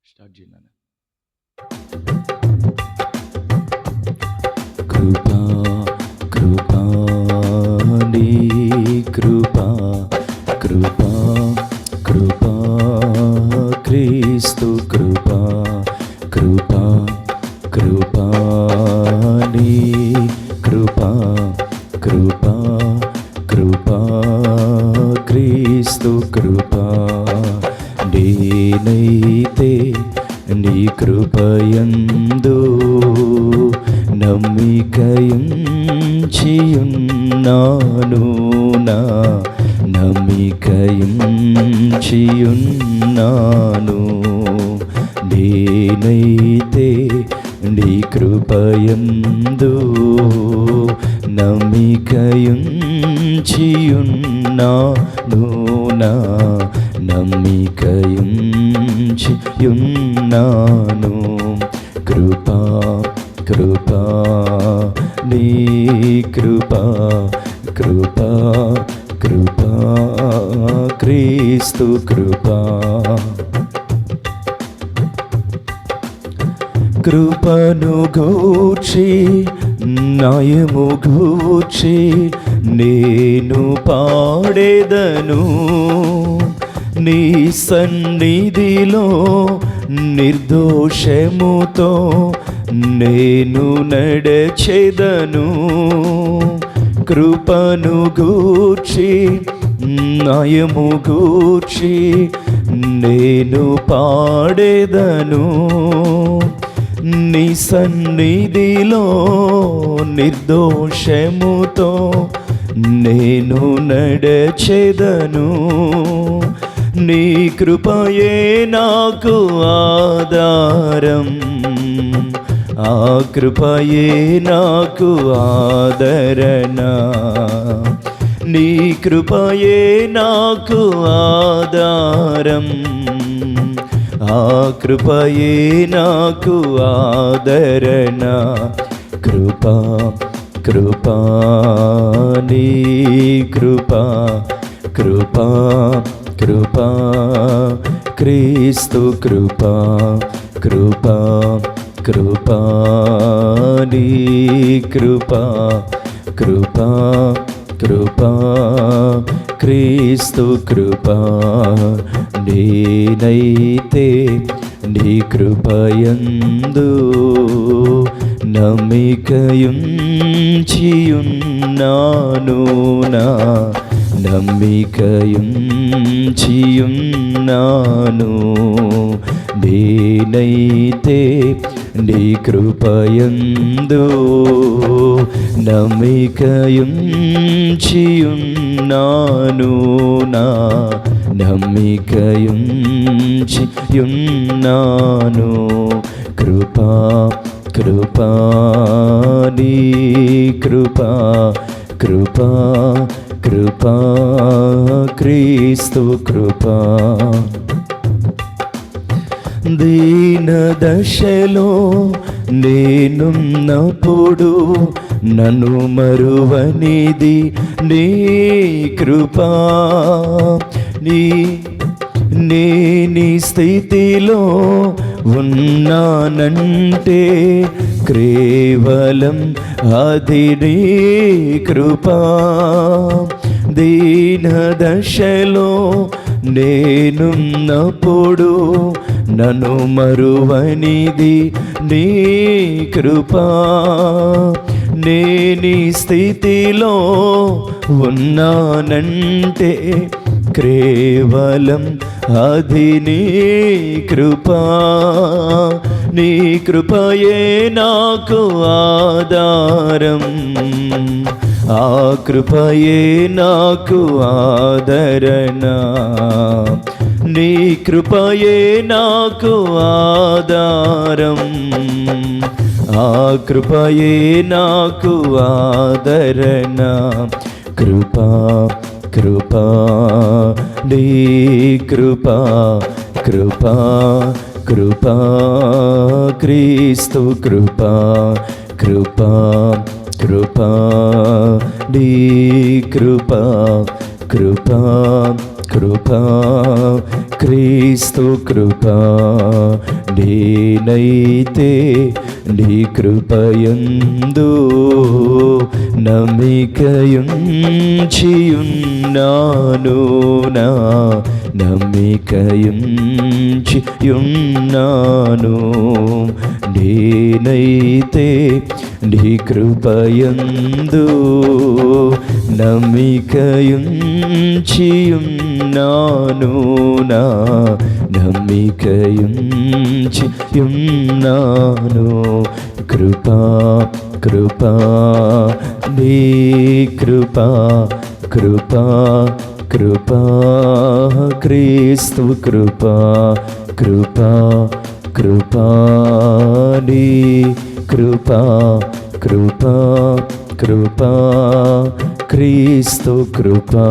Start చేయండి. కృపా కృపా నీ కృపా కృపా కృపా క్రీస్తు కృపా కృపా కృపా నీ కృపా కృపా కృపా క్రీస్తు కృపా నేనైతే నీ కృపయందు నమ్మికయుంచియున్నాను నా నమ్మికయుంచియున్నాను నేనైతే నీ కృపయందు నమ్మికయుంచియున్నాను నా నమ్మికయుంచియున్నాను కృపా కృపా నీ కృపా కృపా కృపా క్రీస్తు కృపా కృపను గూర్చి న్యాయము గూర్చి నేను పాడేదను నీ సన్నిధిలో నిర్దోషముతో నేను నడచెదను కృపను గూర్చి న్యాయము గూర్చి నేను పాడేదను నీ సన్నిధిలో నిర్దోషముతో నేను నడచెదను నీ కృపయే నాకు ఆధారం ఆ కృపయే నాకు ఆదరణ నీ కృపయే నాకు ఆధారం ఆ కృపయే నాకు ఆదరణ కృపా కృపా నీ కృపా కృపా కృపా క్రీస్తు కృపా కృపా కృపా నీ కృపా కృపా కృపా క్రీస్తు కృపా నేనైతే నీ కృపయందు నమ్మికయుంచియున్నాను నా నమ్మికయుంచియున్నాను నేనైతే నీ కృపయందు నమ్మికయుంచియున్నాను నా నమ్మికయుంచియున్నాను కృపా కృపా నీ కృపా కృపా కృపా క్రీస్తు కృపా దీన దశలో నేనున్నప్పుడు నన్ను మరువనిది నీ కృపా నీ స్థితిలో ఉన్నానంటే కేవలం అది నీ కృపా దీన దశలో నేనున్నప్పుడు నన్ను మరువనిది నీ కృపా నీ స్థితిలో ఉన్నానంటే కేవలం అది నీ కృపా నీ కృపయే నాకు ఆధారం ఆ కృపయే నాకు ఆదరణ నీ కృపయే నాకు ఆధారం ఆ కృపయే నాకు ఆదరణ కృపా కృపా నీ కృపా కృపా కృపా క్రీస్తు కృపా కృపా కృపా నీ కృపా కృపా కృపా క్రీస్తు కృపా నేనైతే నీ కృపయందు నమ్మికయుంచియున్నాను నా నమ్మికయుంచియున్నాను నేనైతే నీ కృపయందు నమ్మికయుంచియున్నాను నా నమ్మికయుంచియున్నాను కృపా కృపా నీ కృపా కృపా కృపా క్రీస్తు కృపా కృపా కృపా నీ కృపా కృపా కృపా క్రీస్తు కృపా.